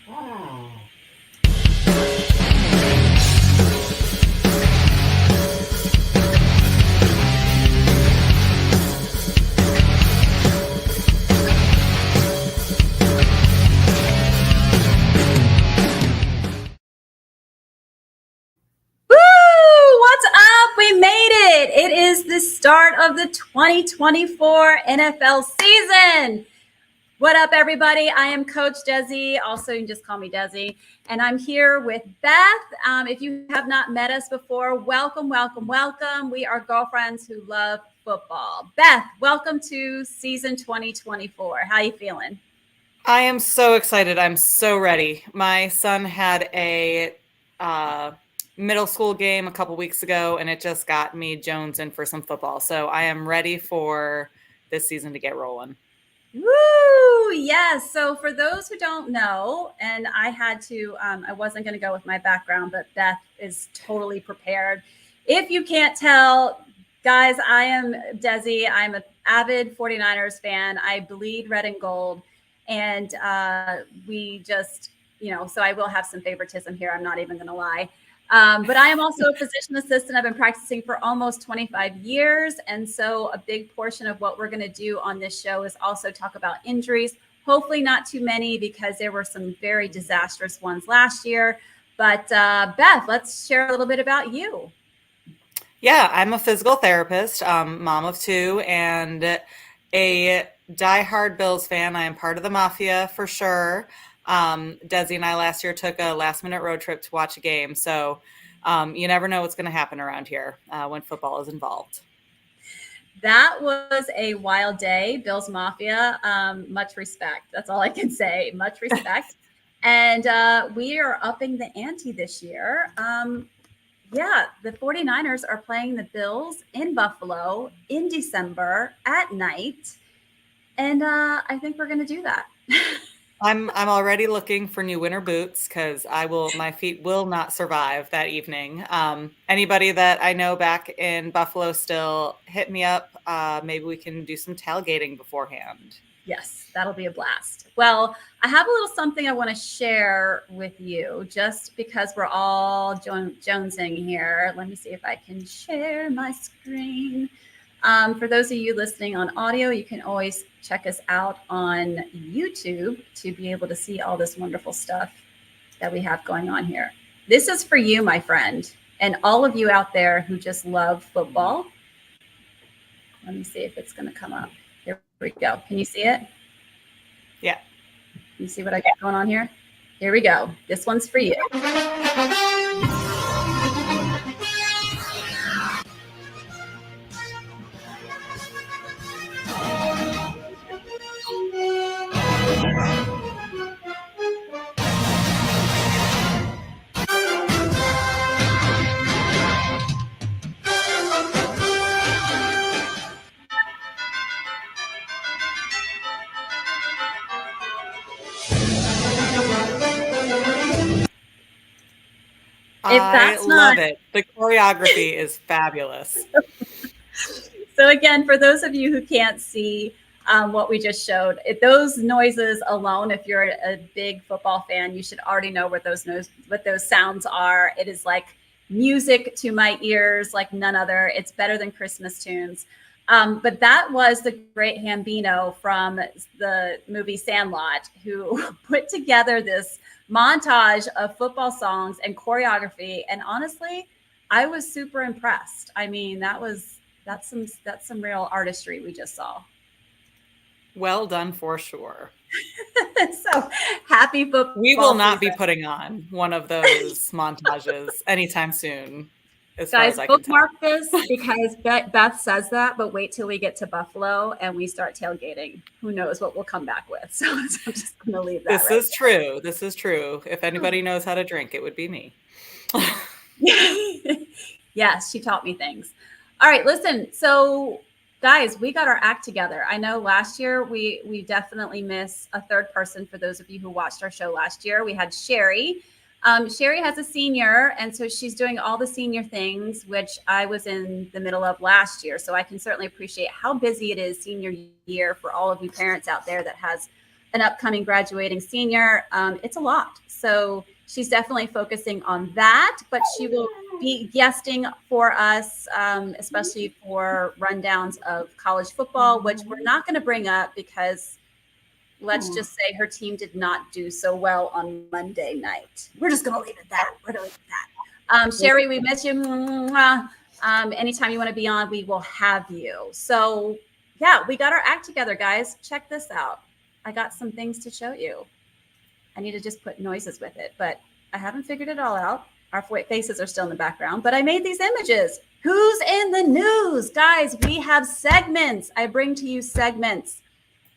It is the start of the 2024 NFL season. What up, everybody? I am Coach Dezi. Also, you can just call me Dezi. And I'm here with Beth. If you have not met us before, welcome, welcome, welcome. We are girlfriends who love football. Beth, welcome to season 2024. How you feeling? I am so excited. I'm so ready. My son had a middle school game a couple weeks ago, and it just got me jonesing for some football. So I am ready for this season to get rolling. Woo! Yes. So for those who don't know, and I had to, I wasn't going to go with my background, but Beth is totally prepared. If you can't tell, guys, I am Dezi. I'm an avid 49ers fan. I bleed red and gold. And we just, so I will have some favoritism here. I'm not even going to lie. But I am also a physician assistant. I've been practicing for almost 25 years. And so a big portion of what we're going to do on this show is also talk about injuries. Hopefully not too many, because there were some very disastrous ones last year. But Beth, let's share a little bit about you. Yeah, I'm a physical therapist, mom of two, and a diehard Bills fan. I am part of the mafia for sure. Desi and I last year took a last-minute road trip to watch a game. So you never know what's going to happen around here when football is involved. That was a wild day, Bills Mafia. Much respect. That's all I can say. Much respect. And we are upping the ante this year. Yeah, the 49ers are playing the Bills in Buffalo in December at night. And I think we're going to do that. I'm already looking for new winter boots because my feet will not survive that evening. Anybody that I know back in Buffalo still, hit me up. Maybe we can do some tailgating beforehand. Yes, that'll be a blast. Well, I have a little something I want to share with you, just because we're all jonesing here. Let me see if I can share my screen. For those of you listening on audio, you can always check us out on YouTube to be able to see all this wonderful stuff that we have going on here. This is for you, my friend, and all of you out there who just love football. Let me see if it's going to come up. Here we go. Can you see it? Yeah. Can you see what I got going on here? Here we go. This one's for you. I love it. The choreography is fabulous. So again, for those of you who can't see what we just showed, those noises alone, if you're a big football fan, you should already know what those sounds are. It is like music to my ears, like none other. It's better than Christmas tunes. But that was the great Gambino from the movie Sandlot, who put together this montage of football songs and choreography. And honestly, I was super impressed. I mean, that's some real artistry we just saw. Well done for sure. So happy football. We will not be putting on one of those montages anytime soon. Guys, bookmark this, because Beth says that, but wait till we get to Buffalo and we start tailgating. Who knows what we'll come back with. So I'm just going to leave that. This is true. This is true. If anybody knows how to drink, it would be me. Yes, she taught me things. All right, listen. So guys, we got our act together. I know last year we definitely miss a third person. For those of you who watched our show last year, we had Sherry. Sherry has a senior, and so she's doing all the senior things, which I was in the middle of last year. So I can certainly appreciate how busy it is senior year for all of you parents out there that has an upcoming graduating senior. It's a lot. So she's definitely focusing on that, but she will be guesting for us, especially for rundowns of college football, which we're not going to bring up because let's just say her team did not do so well on Monday night. We're just going to leave it at that. We're going to leave it at that. Sherry, we miss you. Anytime you want to be on, we will have you. So, yeah, we got our act together, guys. Check this out. I got some things to show you. I need to just put noises with it, but I haven't figured it all out. Our faces are still in the background, but I made these images. Who's in the news? Guys, we have segments. I bring to you segments.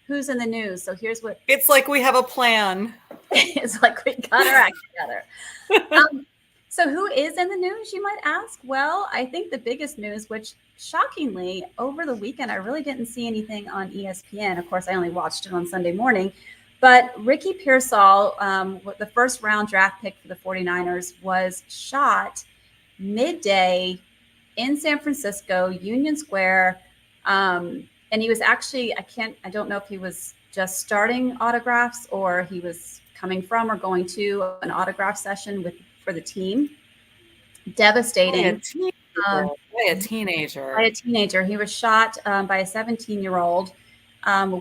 Who's in the news? So here's what. It's like we have a plan. It's like we got our act together. So who is in the news, you might ask? Well, I think the biggest news, which shockingly, over the weekend, I really didn't see anything on ESPN. Of course, I only watched it on Sunday morning. But Ricky Pearsall, the first round draft pick for the 49ers, was shot midday in San Francisco, Union Square. And he was actually, I don't know if he was just starting autographs or he was coming from or going to an autograph session for the team. Devastating. By a teenager. He was shot by a 17-year-old.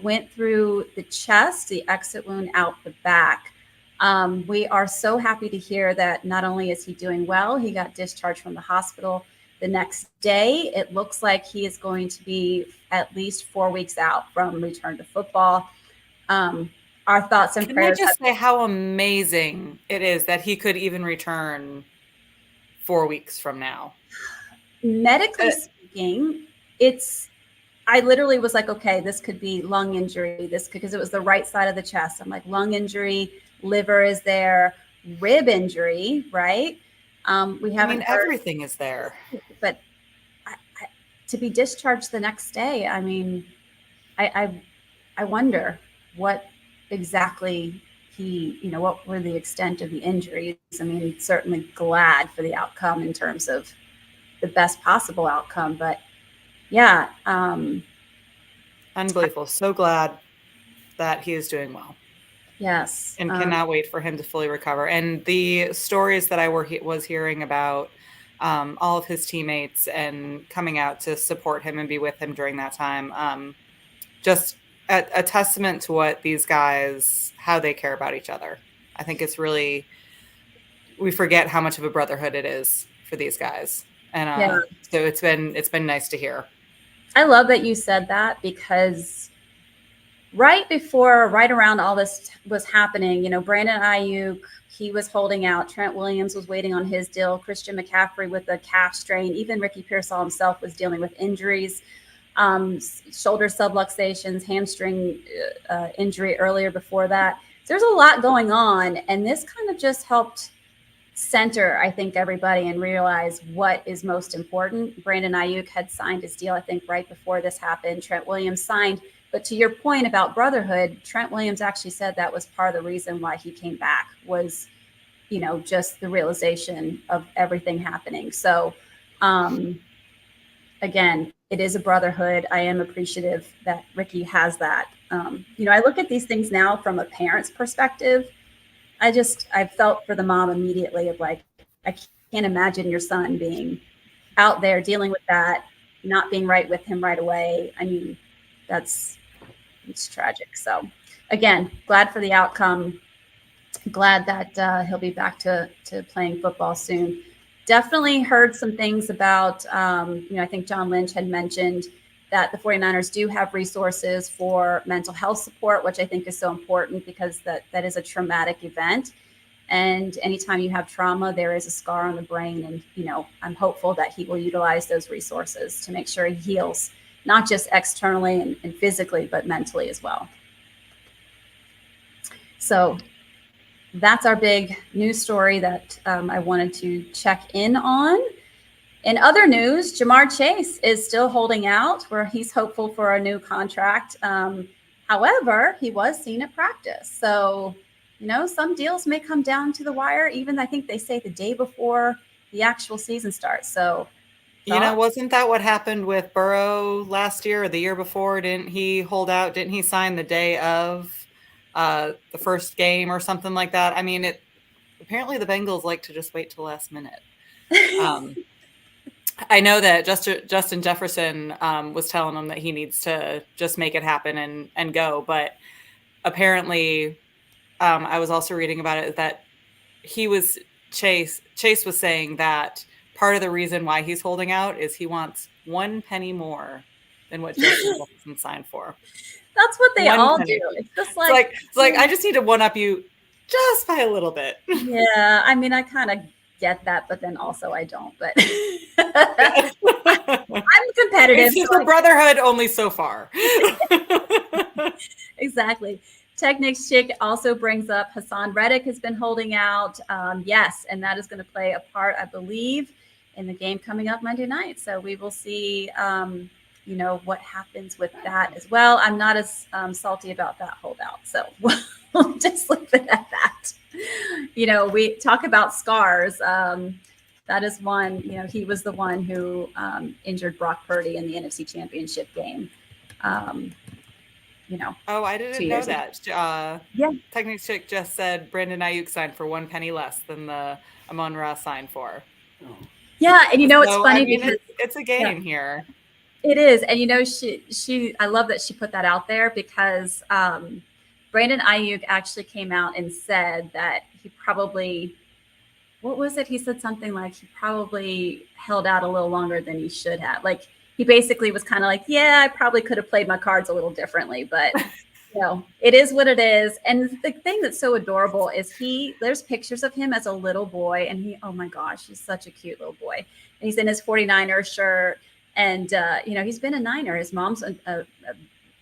Went through the chest, the exit wound out the back. We are so happy to hear that not only is he doing well, he got discharged from the hospital the next day. It looks like he is going to be at least 4 weeks out from return to football. Our thoughts and prayers. Can I just say how amazing it is that he could even return 4 weeks from now? Medically speaking, I literally was like, okay, this could be lung injury. Because it was the right side of the chest. I'm like, lung injury, liver is there, rib injury, right? We haven't. Everything is there. But to be discharged the next day, I mean, I wonder what exactly what were the extent of the injuries. I mean, certainly glad for the outcome in terms of the best possible outcome, but yeah. Unbelievable. So glad that he is doing well. Yes. And cannot wait for him to fully recover. And the stories that I was hearing about all of his teammates and coming out to support him and be with him during that time, just a testament to what these guys, how they care about each other. I think it's really, we forget how much of a brotherhood it is for these guys. And so it's been nice to hear. I love that you said that because right around all this was happening, Brandon Ayuk, he was holding out. Trent Williams was waiting on his deal. Christian McCaffrey with a calf strain. Even Ricky Pearsall himself was dealing with injuries, shoulder subluxations, hamstring injury earlier before that. There's a lot going on. And this kind of just helped center, I think, everybody and realize what is most important. Brandon Ayuk had signed his deal, I think, right before this happened. Trent Williams signed. But to your point about brotherhood, Trent Williams actually said that was part of the reason why he came back was, just the realization of everything happening. So, again, it is a brotherhood. I am appreciative that Ricky has that. I look at these things now from a parent's perspective. I felt for the mom immediately of like, I can't imagine your son being out there dealing with that, not being right with him right away. I mean, it's tragic. So again, glad for the outcome. Glad that he'll be back to playing football soon. Definitely heard some things about, I think John Lynch had mentioned that the 49ers do have resources for mental health support, which I think is so important because that is a traumatic event. And anytime you have trauma, there is a scar on the brain. And, I'm hopeful that he will utilize those resources to make sure he heals, not just externally and physically, but mentally as well. So that's our big news story that I wanted to check in on. In other news, Jamar Chase is still holding out where he's hopeful for a new contract. However, he was seen at practice. So, some deals may come down to the wire, even I think they say the day before the actual season starts. So, wasn't that what happened with Burrow last year or the year before? Didn't he hold out? Didn't he sign the day of the first game or something like that. I mean, apparently the Bengals like to just wait till the last minute. Um, I know that Justin Jefferson was telling him that he needs to just make it happen and go, but apparently I was also reading about it that he was Chase was saying that part of the reason why he's holding out is he wants one penny more than what Justin Jefferson signed for. That's what they One all penny. do. It's just It's like I just need to one up you just by a little bit. yeah, I mean, I kind of get that, but then also I don't. But Yeah. I'm competitive. It's a brotherhood only so far. Exactly. Technics Chick also brings up Hassan Reddick has been holding out. Yes, and that is going to play a part, I believe, in the game coming up Monday night. So we will see, what happens with that as well. I'm not as salty about that holdout. So we'll just leave it at that. We talk about scars. That is one, he was the one who injured Brock Purdy in the NFC Championship game. Oh, I didn't know that. Yeah. Technics Chick just said Brandon Ayuk signed for one penny less than the Amon-Ra signed for. Yeah, and it's So, funny I mean, because it's a game here. it is, and she I love that she put that out there because Brandon Ayuk actually came out and said that he probably, what was it? He said something like he probably held out a little longer than he should have. Like he basically was kind of like, yeah, I probably could have played my cards a little differently, but it is what it is. And the thing that's so adorable is there's pictures of him as a little boy, and oh my gosh, he's such a cute little boy. And he's in his 49er shirt, and he's been a Niner. His mom's a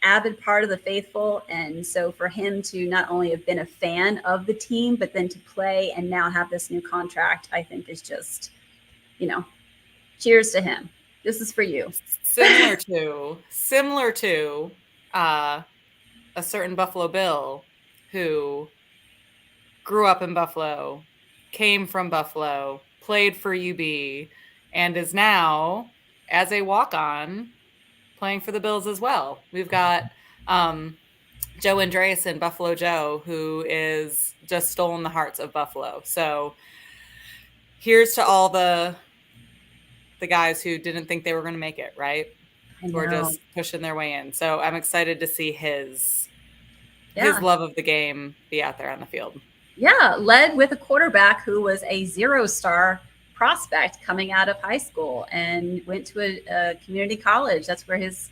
avid part of the faithful, and so for him to not only have been a fan of the team, but then to play and now have this new contract, I think is just, cheers to him. This is for you. Similar to a certain Buffalo Bill who grew up in Buffalo, came from Buffalo, played for UB, and is now, as a walk-on, playing for the Bills as well. We've got Joe Andreasen, Buffalo Joe, who is just stolen the hearts of Buffalo. So here's to all the guys who didn't think they were going to make it, right? Who are just pushing their way in. So I'm excited to see his love of the game be out there on the field. Yeah, led with a quarterback who was a 0-star prospect coming out of high school and went to a community college. That's where his,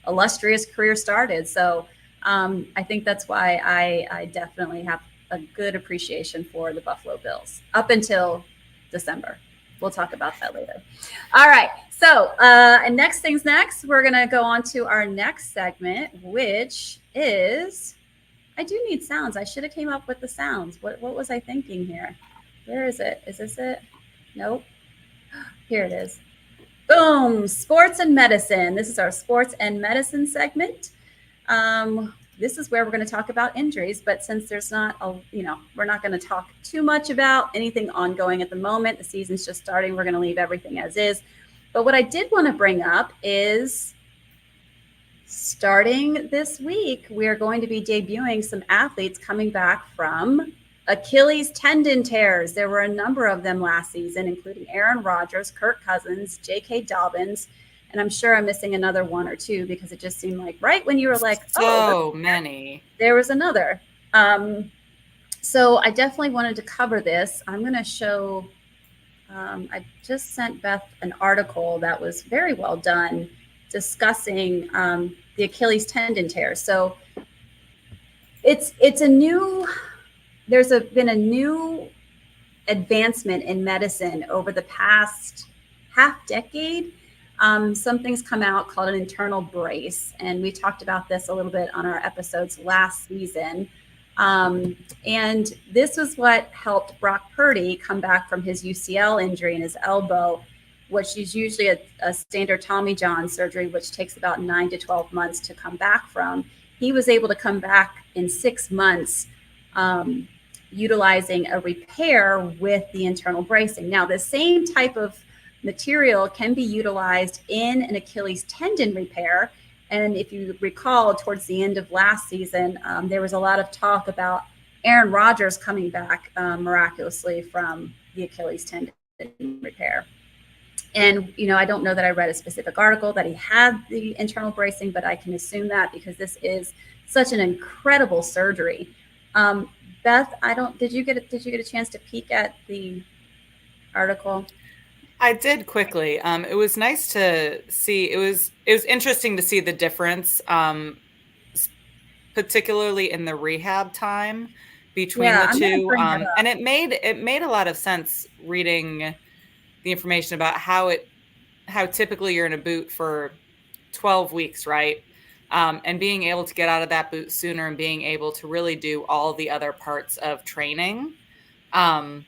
illustrious career started. So I think that's why I definitely have a good appreciation for the Buffalo Bills up until December. We'll talk about that later. All right. So and next things next, we're going to go on to our next segment, which is, I do need sounds. I should have came up with the sounds. What was I thinking here? Where is it? Is this it? Nope. Here it is. Boom. Sports and medicine. This is our sports and medicine segment. This is where we're going to talk about injuries, but since there's not we're not going to talk too much about anything ongoing at the moment. The season's just starting. We're going to leave everything as is. But what I did want to bring up is starting this week, we are going to be debuting some athletes coming back from Achilles tendon tears. There were a number of them last season, including Aaron Rodgers, Kirk Cousins, J.K. Dobbins, and I'm sure I'm missing another one or two because it just seemed like right when you were like, so many, there was another. So I definitely wanted to cover this. I'm going to show, I just sent Beth an article that was very well done discussing the Achilles tendon tear. So it's a new, been a new advancement in medicine over the past half decade. Something's come out called an internal brace, and we talked about this a little bit on our episodes last season. And this was what helped Brock Purdy come back from his UCL injury in his elbow, which is usually a standard Tommy John surgery, which takes about 9 to 12 months to come back from. He was able to come back in 6 months, utilizing a repair with the internal bracing. Now, the same type of material can be utilized in an Achilles tendon repair, And if you recall, towards the end of last season, there was a lot of talk about Aaron Rodgers coming back miraculously from the Achilles tendon repair. And, I don't know that I read a specific article that he had the internal bracing, but I can assume that because this is such an incredible surgery. Beth, did you get a chance to peek at the article? I did quickly. It was nice to see. It was interesting to see the difference, particularly in the rehab time between Yeah, the I'm going to two. bring that And up. it made a lot of sense reading the information about how typically you're in a boot for 12 weeks, right? And being able to get out of that boot sooner and being able to really do all the other parts of training um,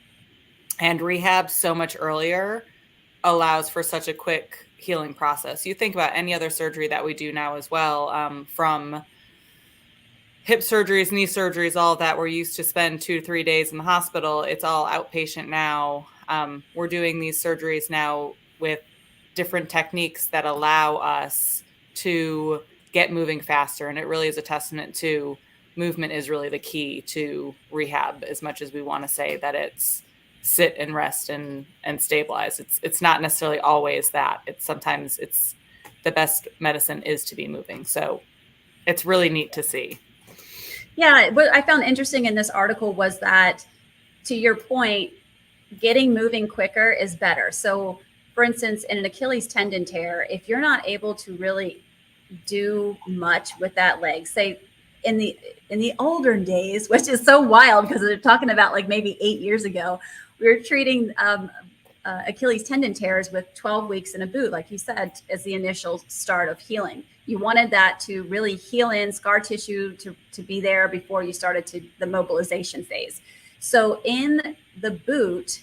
and rehab so much earlier allows for such a quick healing process. You think about any other surgery that we do now as well, from hip surgeries, knee surgeries, all of that. We're used to spend 2 to 3 days in the hospital. It's all outpatient now. We're doing these surgeries now with different techniques that allow us to get moving faster. And it really is a testament to movement is really the key to rehab, as much as we want to say that it's sit and rest and stabilize. It's not necessarily always that. It's the best medicine is to be moving. So it's really neat to see. Yeah, what I found interesting in this article was that, to your point, getting moving quicker is better. So, for instance, in an Achilles tendon tear, if you're not able to really do much with that leg, say in the older days, which is so wild because they're talking about like maybe 8 years ago, we were treating Achilles tendon tears with 12 weeks in a boot, like you said, as the initial start of healing. You wanted that to really heal in scar tissue to be there before you started to the mobilization phase. So in the boot,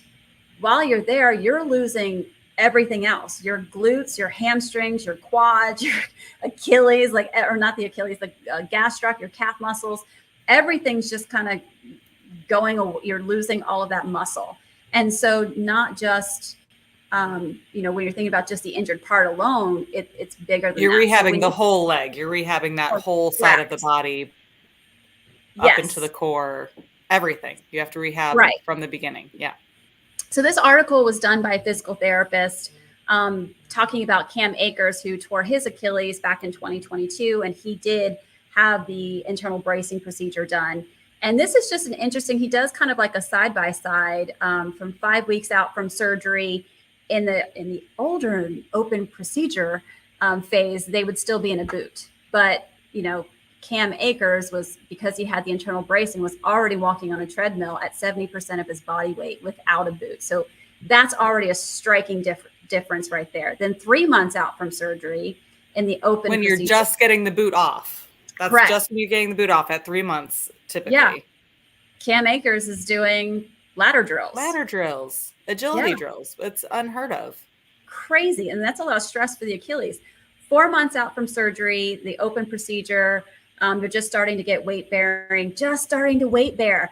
while you're there, you're losing everything else, your glutes, your hamstrings, your quads, your Achilles, like, or not the Achilles, the gastroc, your calf muscles, everything's just kind of going, you're losing all of that muscle. And so not just, when you're thinking about just the injured part alone, it's bigger than You're that. So rehabbing when the you, whole leg. You're rehabbing that whole side of the correct. body up into the Yes. core, everything. You have to rehab Right. from the beginning. Yeah. So this article was done by a physical therapist, talking about Cam Akers, who tore his Achilles back in 2022, and he did have the internal bracing procedure done. And this is just an interesting. He does kind of like a side by side from 5 weeks out from surgery. In the older open procedure phase, they would still be in a boot, but Cam Akers was, because he had the internal bracing, was already walking on a treadmill at 70% of his body weight without a boot. So that's already a striking difference right there. Then 3 months out from surgery in the open When you're procedure. just getting the boot off. That's Correct. just when you're getting the boot off at 3 months, Yeah. typically. Cam Akers is doing ladder drills. Ladder drills, agility Yeah. drills. It's unheard of. Crazy. And that's a lot of stress for the Achilles. 4 months out from surgery, the open procedure, they're just starting to get weight bearing, just starting to weight bear.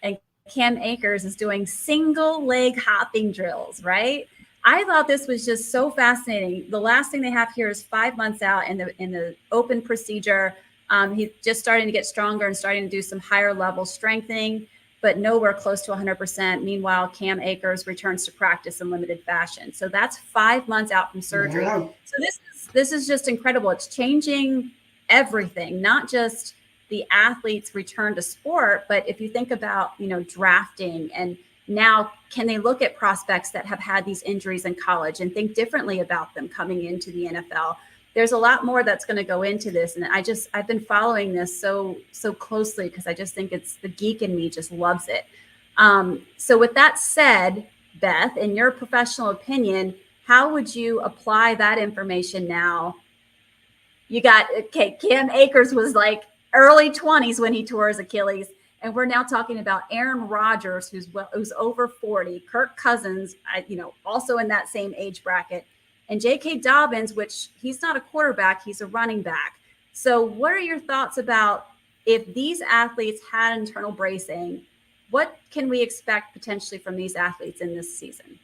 And Cam Akers is doing single leg hopping drills, right? I thought this was just so fascinating. The last thing they have here is 5 months out in the open procedure. He's just starting to get stronger and starting to do some higher level strengthening, but nowhere close to 100%. Meanwhile, Cam Akers returns to practice in limited fashion. So that's 5 months out from surgery. Yeah. So this is just incredible. It's changing everything, not just the athletes return to sport, but if you think about, drafting, and now can they look at prospects that have had these injuries in college and think differently about them coming into the NFL? There's a lot more that's going to go into this. And I've been following this so closely because I just think it's the geek in me just loves it. So with that said, Beth, in your professional opinion, how would you apply that information now? Cam Akers was like early 20s when he tore his Achilles. And we're now talking about Aaron Rodgers, who's over 40, Kirk Cousins, also in that same age bracket, and J.K. Dobbins, which he's not a quarterback, he's a running back. So what are your thoughts about, if these athletes had internal bracing, what can we expect potentially from these athletes in this season?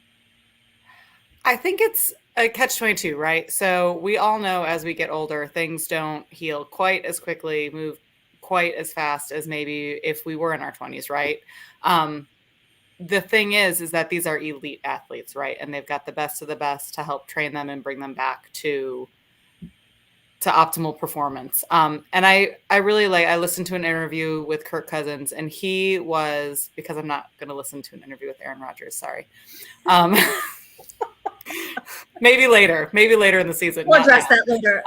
I think it's a catch-22, right? So we all know as we get older, things don't heal quite as quickly, move quite as fast as maybe if we were in our 20s, right? Um, the thing is that these are elite athletes, right? And they've got the best of the best to help train them and bring them back to optimal performance. And I really like, I listened to an interview with Kirk Cousins, and he was, because I'm not going to listen to an interview with Aaron Rodgers, sorry. Um, maybe later in the season. We'll address that later.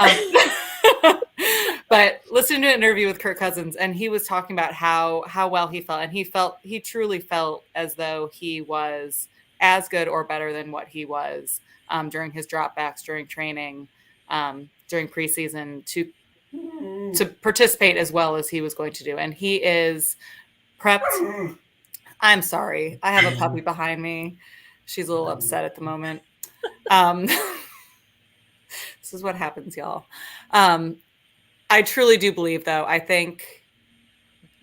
But listening to an interview with Kirk Cousins, and he was talking about how well he felt, and he truly felt as though he was as good or better than what he was during his dropbacks, during training, during preseason to participate as well as he was going to do. And he is prepped. I'm sorry. I have a puppy behind me. She's a little upset at the moment. This is what happens, y'all. I truly do believe, though, I think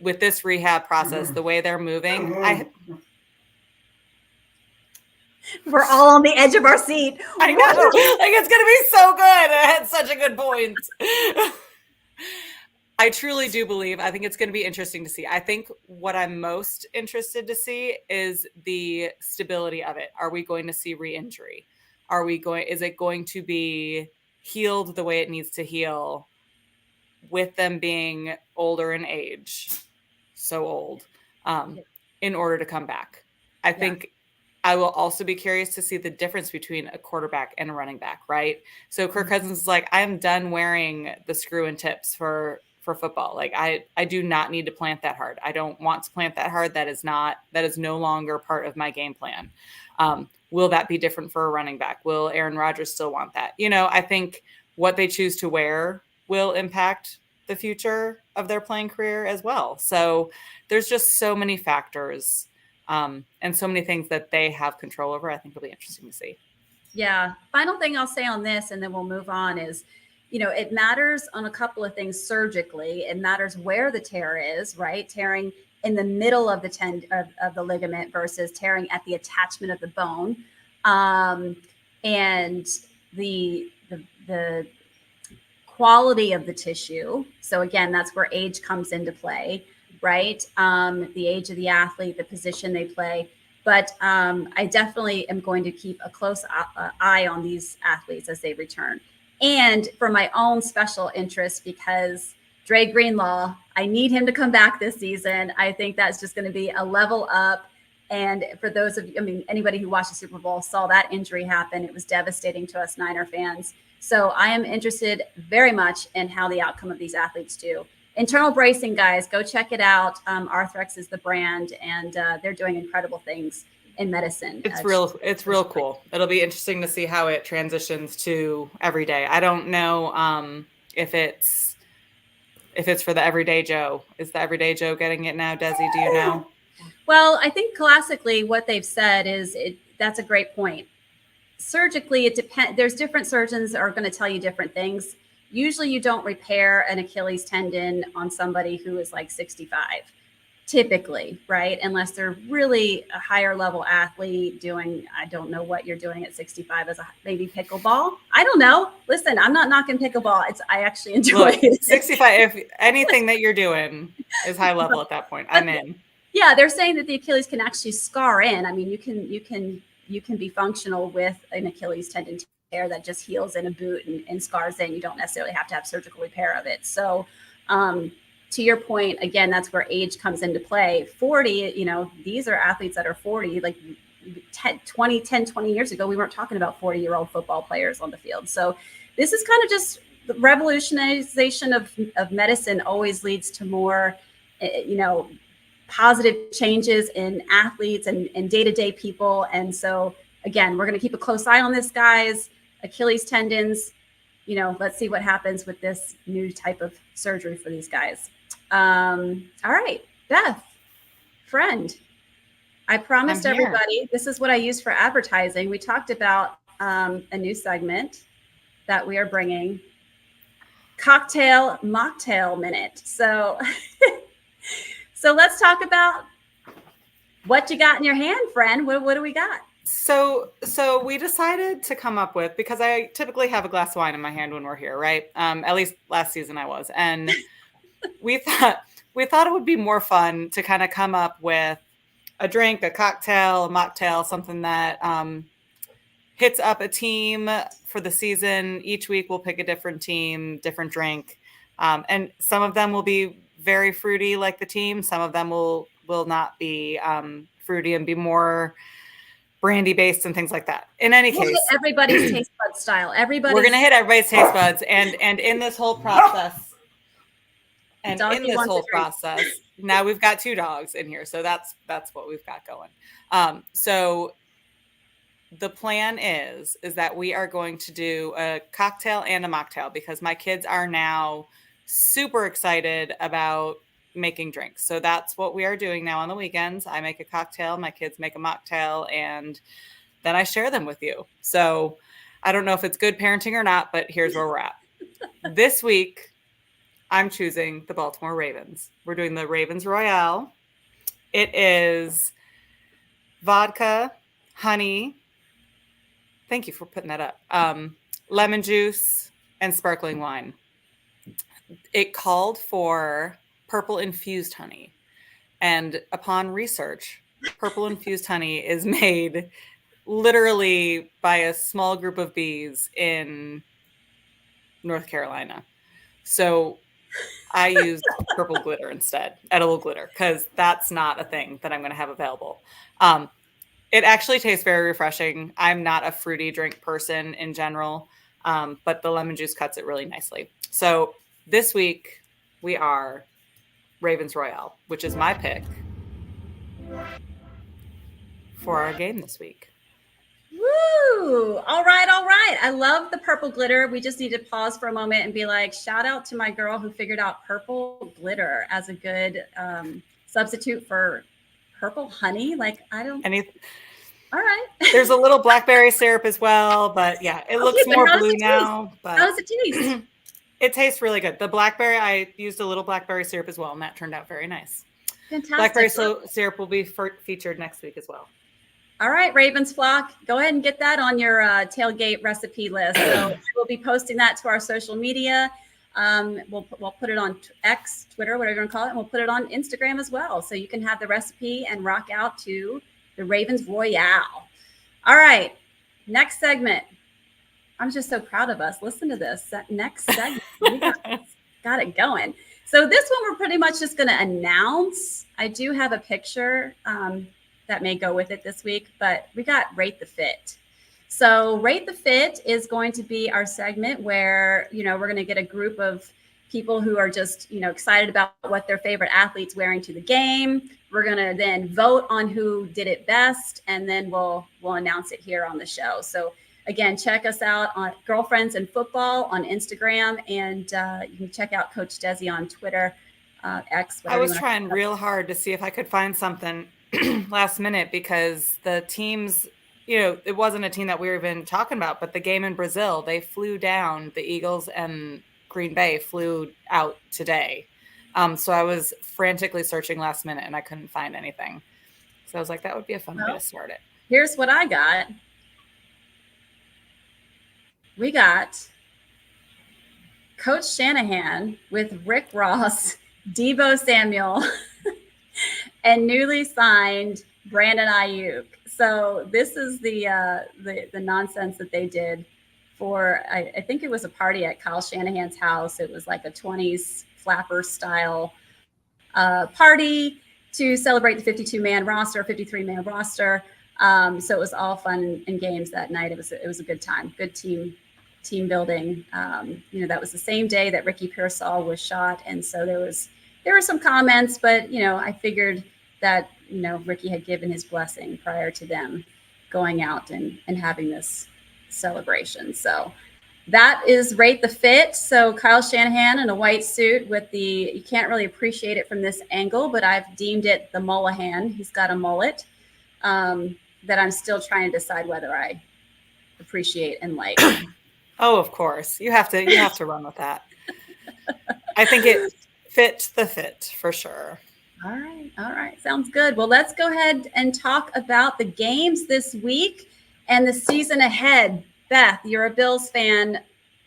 with this rehab process, the way they're moving, we're all on the edge of our seat. I know. Like, it's going to be so good. It had such a good point. I truly do believe, I think it's going to be interesting to see. I think what I'm most interested to see is the stability of it. Are we going to see re-injury? Is it going to be healed the way it needs to heal with them being older in age, so old, in order to come back? I think I will also be curious to see the difference between a quarterback and a running back, right? So Kirk Cousins is like, I'm done wearing the screw and tips for football. Like I do not need to plant that hard. I don't want to plant that hard. That is no longer part of my game plan. Will that be different for a running back? Will Aaron Rodgers still want that? I think what they choose to wear will impact the future of their playing career as well. So there's just so many factors and so many things that they have control over. I think it'll be interesting to see. Yeah. Final thing I'll say on this, and then we'll move on, is, it matters on a couple of things surgically. It matters where the tear is, right? Tearing in the middle of the of the ligament versus tearing at the attachment of the bone. And the quality of the tissue. So again, that's where age comes into play, right? The age of the athlete, the position they play. But I definitely am going to keep a close eye on these athletes as they return. And for my own special interest, because Dre Greenlaw, I need him to come back this season. I think that's just going to be a level up. And for those of you, anybody who watched the Super Bowl saw that injury happen. It was devastating to us Niner fans. So I am interested very much in how the outcome of these athletes do. Internal bracing, guys, go check it out. Arthrex is the brand, and they're doing incredible things in medicine. It's real cool. It'll be interesting to see how it transitions to everyday. I don't know if it's for the everyday Joe. Is the everyday Joe getting it now, Desi? Do you know? Well, I think classically what they've said is that's a great point. Surgically, it depends. There's different surgeons are going to tell you different things. Usually you don't repair an Achilles tendon on somebody who is like 65, typically, right? Unless they're really a higher level athlete doing, I don't know what you're doing at 65 as maybe pickleball. I don't know. Listen, I'm not knocking pickleball. I actually enjoy it. 65, if anything that you're doing is high level at that point, I'm in. Yeah, they're saying that the Achilles can actually scar in. You can be functional with an Achilles tendon tear that just heals in a boot and scars in. You don't necessarily have to have surgical repair of it. So to your point, again, that's where age comes into play. 40, these are athletes that are 40, like 20 years ago, we weren't talking about 40-year-old football players on the field. So this is kind of just the revolutionization of medicine always leads to more, positive changes in athletes and day-to-day people. And so again, we're going to keep a close eye on this, guys. Achilles tendons, let's see what happens with this new type of surgery for these guys. All right, Beth, friend, I promised everybody, this is what I use for advertising. We talked about a new segment that we are bringing, Cocktail Mocktail Minute. So let's talk about what you got in your hand, friend. What do we got? So we decided to come up with, because I typically have a glass of wine in my hand when we're here, right? At least last season I was, and we thought we thought it would be more fun to kind of come up with a drink, a cocktail, a mocktail, something that hits up a team for the season. Each week we'll pick a different team, different drink, and some of them will be very fruity, like the team. Some of them will not be fruity and be more brandy based and things like that. In any We'll hit case, everybody's taste bud style. we're gonna hit everybody's taste buds, and in this whole process, Doggy wants a drink. now we've got two dogs in here, so that's what we've got going. So the plan is that we are going to do a cocktail and a mocktail, because my kids are now super excited about making drinks. So that's what we are doing now on the weekends. I make a cocktail, my kids make a mocktail, and then I share them with you. So I don't know if it's good parenting or not, but here's where we're at. This week, I'm choosing the Baltimore Ravens. We're doing the Ravens Royale. It is vodka, honey. Thank you for putting that up. Lemon juice and sparkling wine. It called for purple infused honey. And upon research, purple infused honey is made literally by a small group of bees in North Carolina. So I used purple glitter instead, edible glitter, because that's not a thing that I'm going to have available. It actually tastes very refreshing. I'm not a fruity drink person in general, but the lemon juice cuts it really nicely. So this week we are Ravens Royale, which is my pick for our game this week. Woo! All right, all right. I love the purple glitter. We just need to pause for a moment and be like, shout out to my girl who figured out purple glitter as a good substitute for purple honey. Like, I don't. All right. There's a little blackberry syrup as well, but yeah, it looks more blue now. But how does it taste? It tastes really good. The blackberry, I used a little blackberry syrup as well, and that turned out very nice. Fantastic. Blackberry syrup will be featured next week as well. All right, Ravens flock, go ahead and get that on your tailgate recipe list. So we'll be posting that to our social media. We'll put it on X, Twitter, whatever you want to call it, and we'll put it on Instagram as well. So you can have the recipe and rock out to the Ravens Royale. All right, next segment. I'm just so proud of us. Listen to this. That next segment, we got it going. So this one, we're pretty much just going to announce. I do have a picture that may go with it this week, but we got Rate the Fit. So Rate the Fit is going to be our segment where, we're going to get a group of people who are just, excited about what their favorite athlete's wearing to the game. We're going to then vote on who did it best, and then we'll announce it here on the show. So again, check us out on Girlfriends in Football on Instagram, and you can check out Coach Dezi on Twitter, X. I was trying real hard to see if I could find something last minute, because the teams, it wasn't a team that we were even talking about, but the game in Brazil, they flew down. The Eagles and Green Bay flew out today. So I was frantically searching last minute and I couldn't find anything. So I was like, that would be a fun way to start it. Here's what I got. We got Coach Shanahan with Rick Ross, Deebo Samuel, and newly signed Brandon Ayuk. So this is the nonsense that they did for, I think it was a party at Kyle Shanahan's house. It was like a 20s flapper style party to celebrate the 52-man roster, 53-man roster. So it was all fun and games that night. It was a good time, good team building. That was the same day that Ricky Pearsall was shot, and so there were some comments, but I figured that Ricky had given his blessing prior to them going out and having this celebration. So that is Rate the Fit. So Kyle Shanahan in a white suit with you can't really appreciate it from this angle, but I've deemed it the Mullahan. He's got a mullet that I'm still trying to decide whether I appreciate and like. Oh, of course. You have to run with that. I think it fit the fit for sure. All right. All right. Sounds good. Well, let's go ahead and talk about the games this week and the season ahead. Beth, you're a Bills fan.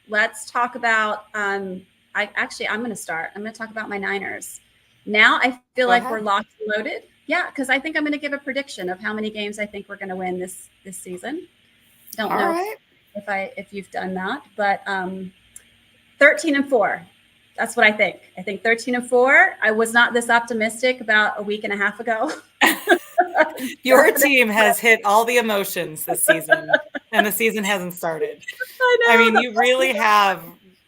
Let's talk about. I'm going to start. I'm going to talk about my Niners. Now I feel Go like we're ahead. locked and loaded. Yeah, because I think I'm going to give a prediction of how many games I think we're going to win this season. Don't All know right. if you've done that, but 13-4. That's what I think. I think 13-4. I was not this optimistic about a week and a half ago. Your team has hit all the emotions this season, and the season hasn't started. I I know. mean, you really have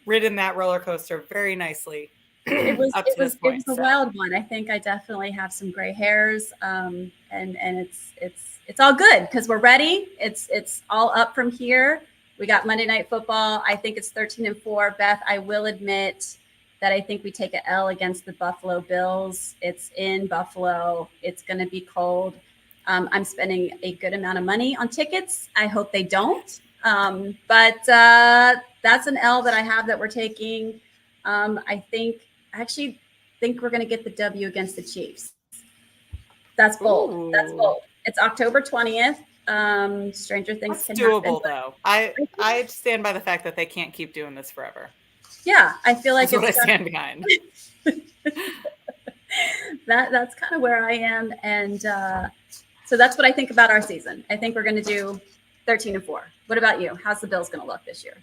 ridden that roller coaster very nicely It was up it to this was it point. was a So, wild one. I think I definitely have some gray hairs, and it's all good because we're ready. It's all up from here. We got Monday Night Football. I think it's 13-4. Beth, I will admit that I think we take an L against the Buffalo Bills. It's in Buffalo. It's going to be cold. I'm spending a good amount of money on tickets. I hope they don't. But that's an L that I have that we're taking. I actually think we're going to get the W against the Chiefs. That's bold. That's ooh, bold. It's October 20th. Stranger things that's can happen. doable, though. I stand by the fact that they can't keep doing this forever. Yeah, I feel like That's what it's I just stand behind. that's kind of where I am. And so that's what I think about our season. I think we're going to do 13-4. What about you? How's the Bills going to look this year?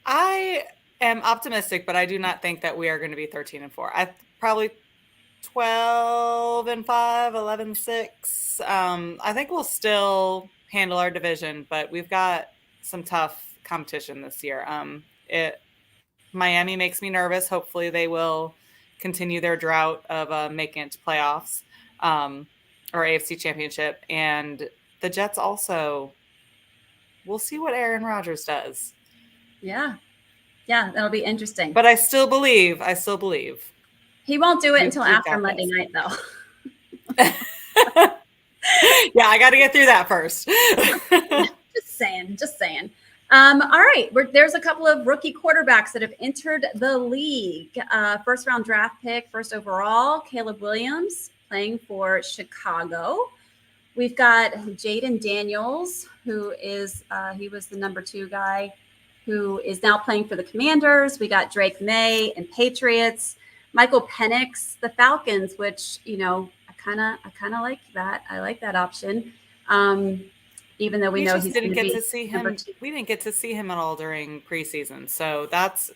I am optimistic, but I do not think that we are going to be 13-4. I probably 12-5, 11-6. I think we'll still handle our division, but we've got some tough competition this year. Miami makes me nervous. Hopefully, they will continue their drought of making it to playoffs or AFC Championship, and the Jets also. We'll see what Aaron Rodgers does. Yeah. Yeah, that'll be interesting. But I still believe. I still believe He won't do it until we've after got Monday this. night, though. Yeah, I got to get through that first. Just saying, just saying. All right, there's a couple of rookie quarterbacks that have entered the league. First round draft pick, first overall, Caleb Williams playing for Chicago. We've got Jaden Daniels, who is he was the number 2 guy, who is now playing for the Commanders. We got Drake May and Patriots. Michael Penix, the Falcons, which I kind of like that. I like that option. Um, Even though we We know just he's didn't going to get be to see number him. 2. We didn't get to see him at all during preseason, so that's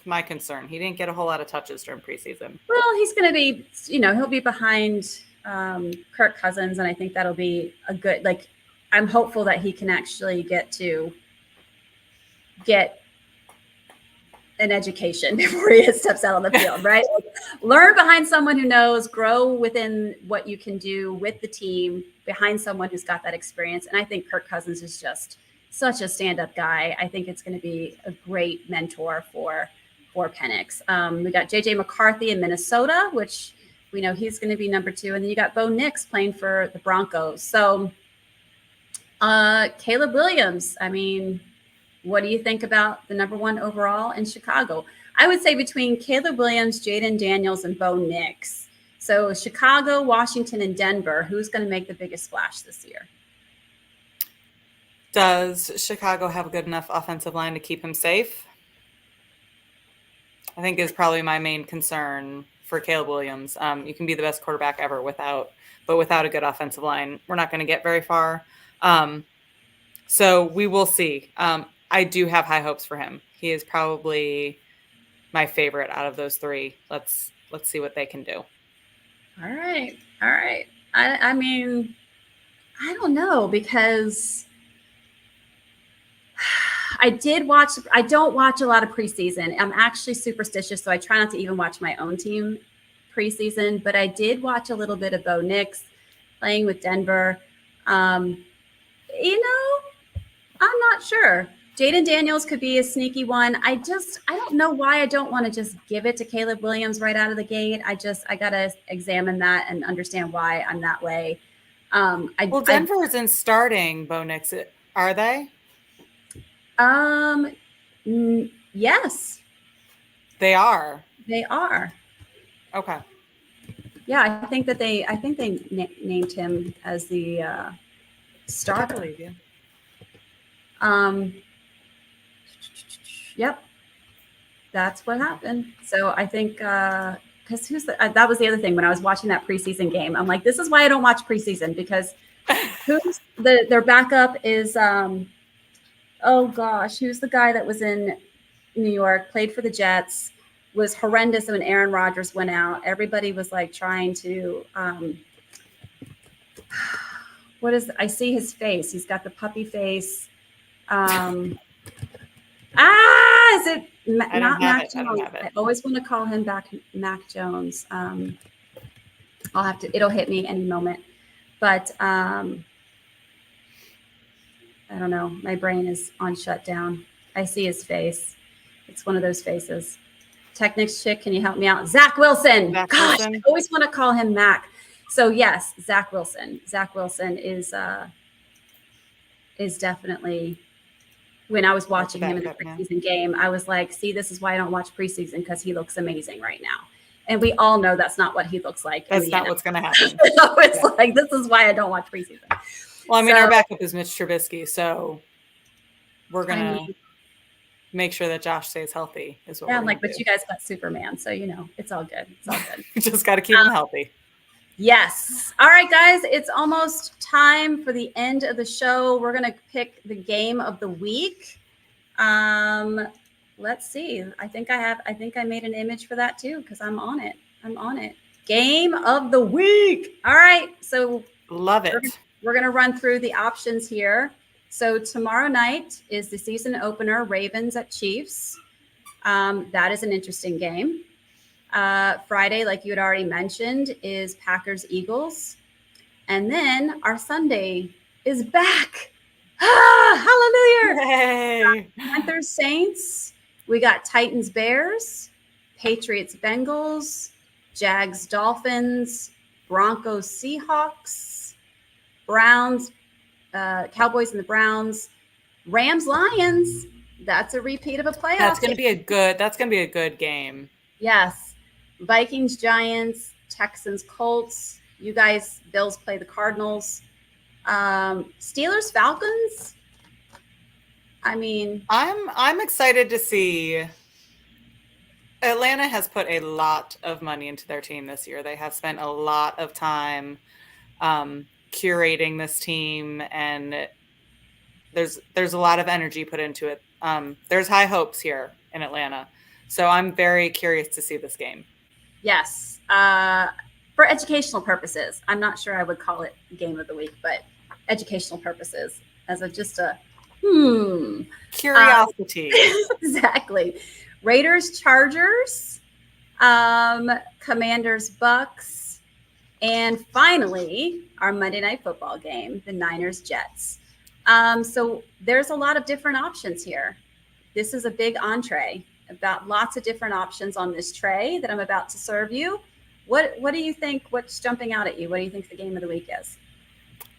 my concern. He didn't get a whole lot of touches during preseason. Well, he's going to be, he'll be behind Kirk Cousins, and I think that'll be a good. Like, I'm hopeful that he can actually get an education before he steps out on the field, right? Learn behind someone who knows, grow within what you can do with the team behind someone who's got that experience. And I think Kirk Cousins is just such a stand-up guy. I think it's going to be a great mentor for Penix. We got JJ McCarthy in Minnesota, which we know he's going to be number 2. And then you got Bo Nix playing for the Broncos. So Caleb Williams, I mean, what do you think about the number 1 overall in Chicago? I would say between Caleb Williams, Jaden Daniels, and Bo Nix. So Chicago, Washington, and Denver, who's going to make the biggest splash this year? Does Chicago have a good enough offensive line to keep him safe? I think is probably my main concern for Caleb Williams. You can be the best quarterback ever without a good offensive line, we're not going to get very far. So we will see. I do have high hopes for him. He is probably my favorite out of those 3. Let's see what they can do. All right. All right. I mean, I don't know because I don't watch a lot of preseason. I'm actually superstitious, so I try not to even watch my own team preseason, but I did watch a little bit of Bo Nix playing with Denver. Um, I'm not sure. Jaden Daniels could be a sneaky one. I don't know why I don't want to just give it to Caleb Williams right out of the gate. I got to examine that and understand why I'm that way. Well, Denver isn't starting Bo Nix, are they? Yes, They are. they are. Okay. Yeah, I think they named him as the I starter. believe you. Yep, that's what happened. So I think because that was the other thing when I was watching that preseason game. I'm like, this is why I don't watch preseason, because who's their backup is oh gosh, who's the guy that was in New York, played for the Jets, was horrendous when Aaron Rodgers went out. Everybody was like trying to what is I see his face. He's got the puppy face. Is it I don't not have Mac it. I don't Jones? have it. I always want to call him back Mac Jones. I'll have to. It'll hit me any moment. But I don't know. My brain is on shutdown. I see his face. It's one of those faces. Technics chick, can you help me out? Zach Wilson. Zach Gosh, Wilson? I always want to call him Mac. So yes, Zach Wilson. Zach Wilson is definitely. When I was watching him in the preseason game, I was like, see, this is why I don't watch preseason, because he looks amazing right now. And we all know that's not what he looks like. That's not what's going to happen. So it's like, this is why I don't watch preseason. Well, I mean, our backup is Mitch Trubisky, so we're going to make sure that Josh stays healthy is what we're like, do. But you guys got Superman, so, you know, it's all good. It's all good. You just got to keep him healthy. Yes. All right, guys, it's almost time for the end of the show. We're going to pick the game of the week. Let's see. I think I made an image for that too, because I'm on it. Game of the week. All right. So love it. We're going to run through the options here. So tomorrow night is the season opener, Ravens at Chiefs. That is an interesting game. Friday, like you had already mentioned, is Packers Eagles. And then our Sunday is back. Hallelujah. Hey. Panthers Saints. We got Titans Bears, Patriots Bengals, Jags Dolphins, Broncos Seahawks, Browns, Cowboys and the Browns, Rams Lions. That's a repeat of a playoff. That's going to be a good game. Yes. Vikings, Giants, Texans, Colts. You guys, Bills play the Cardinals. Steelers, Falcons. I mean, I'm excited to see. Atlanta has put a lot of money into their team this year. They have spent a lot of time curating this team, and there's a lot of energy put into it. There's high hopes here in Atlanta, so I'm very curious to see this game. Yes. For educational purposes. I'm not sure I would call it game of the week, but educational purposes as curiosity. Exactly. Raiders, Chargers, Commanders, Bucks, and finally our Monday Night Football game, the Niners, Jets. So there's a lot of different options here. This is a big entree. About lots of different options on this tray that I'm about to serve you. What do you think? What's jumping out at you? What do you think the game of the week is?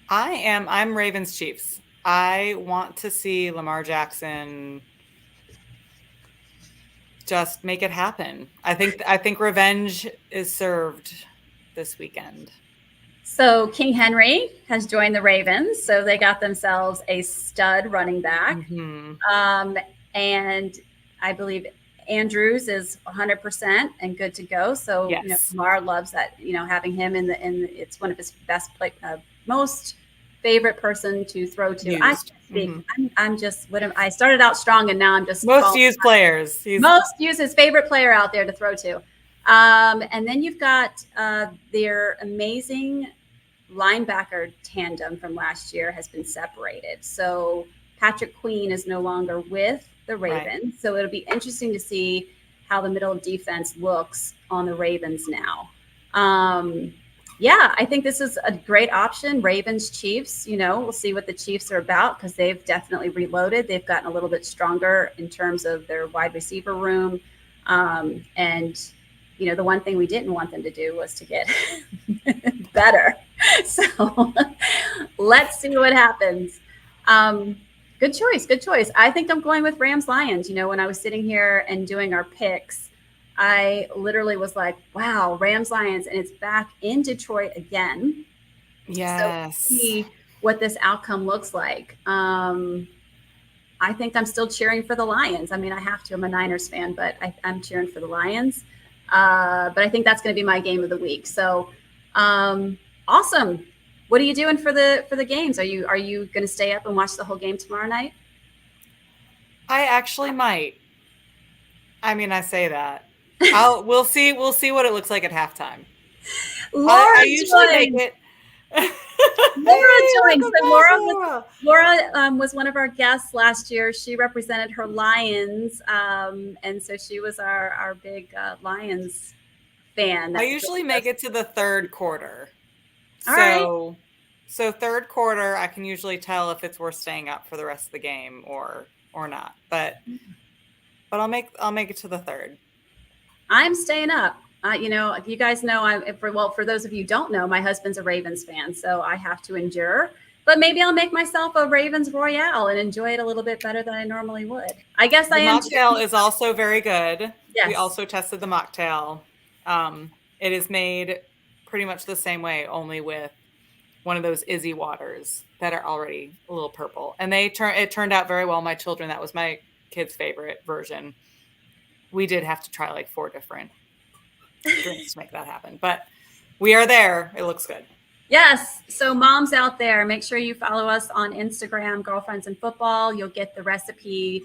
I'm Ravens Chiefs. I want to see Lamar Jackson just make it happen. I think revenge is served this weekend. So King Henry has joined the Ravens, so they got themselves a stud running back. Mm-hmm. And I believe Andrews is 100% and good to go. So yes. You know, Lamar loves that. You know, having him in it's one of his best most favorite person to throw to. Used. I speak. Mm-hmm. I'm just I started out strong, and now I'm just most used players. Most used his favorite player out there to throw to. And then you've got their amazing linebacker tandem from last year has been separated. So Patrick Queen is no longer with the Ravens. Right. So it'll be interesting to see how the middle of defense looks on the Ravens now. Yeah, I think this is a great option. Ravens, Chiefs, you know, we'll see what the Chiefs are about because they've definitely reloaded. They've gotten a little bit stronger in terms of their wide receiver room. And, you know, the one thing we didn't want them to do was to get better. So let's see what happens. Good choice. Good choice. I think I'm going with Rams Lions. You know, when I was sitting here and doing our picks, I literally was like, wow, Rams Lions, and it's back in Detroit again. So we'll Yes. see what this outcome looks like. I think I'm still cheering for the Lions. I mean, I have to. I'm a Niners fan, but I'm cheering for the Lions. But I think that's going to be my game of the week. So awesome. What are you doing for the games? Are you going to stay up and watch the whole game tomorrow night? I actually might. I mean, I say that. We'll see what it looks like at halftime. I Laura usually make joined. it. Laura Hey, joined. welcome So back, Laura. Laura was one of our guests last year. She represented her Lions, and so she was our big Lions fan. I That usually make it to the third quarter. all right. So third quarter, I can usually tell if it's worth staying up for the rest of the game or not. But I'll make it to the third. I'm staying up. You guys know for those of you who don't know, my husband's a Ravens fan, so I have to endure. But maybe I'll make myself a Ravens Royale and enjoy it a little bit better than I normally would. I guess I The am mocktail cheering. is also very good. We Yes. also tested the mocktail. It is made pretty much the same way, only with one of those Izzy waters that are already a little purple. And it turned out very well. My children, that was my kid's favorite version. We did have to try like 4 different drinks to make that happen, but we are there. It looks good. Yes. So, moms out there, make sure you follow us on Instagram, Girlfriends in Football. You'll get the recipe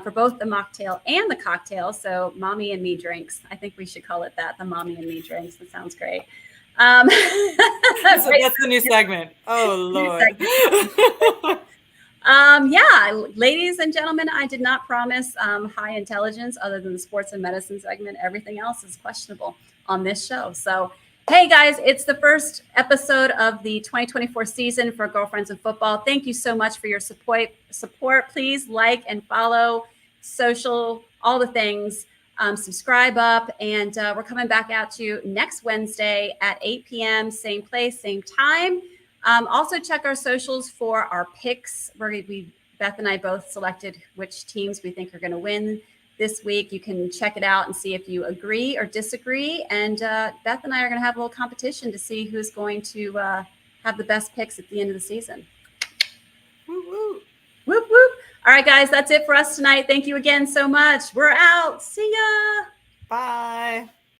for both the mocktail and the cocktail. So, mommy and me drinks. I think we should call it that, the mommy and me drinks. That sounds great. So that's the new segment. Oh, New Lord. segment. Yeah, ladies and gentlemen, I did not promise high intelligence other than the sports and medicine segment. Everything else is questionable on this show. So, hey guys, it's the first episode of the 2024 season for Girlfriends in Football. Thank you so much for your support. Please like and follow, social, all the things. Subscribe up, and we're coming back out to you next Wednesday at 8 p.m. Same place, same time. Also check our socials for our picks. Beth and I both selected which teams we think are going to win this week. You can check it out and see if you agree or disagree. And Beth and I are going to have a little competition to see who's going to have the best picks at the end of the season. Woo, woo. Whoop, whoop. All right, guys, that's it for us tonight. Thank you again so much. We're out. See ya. Bye.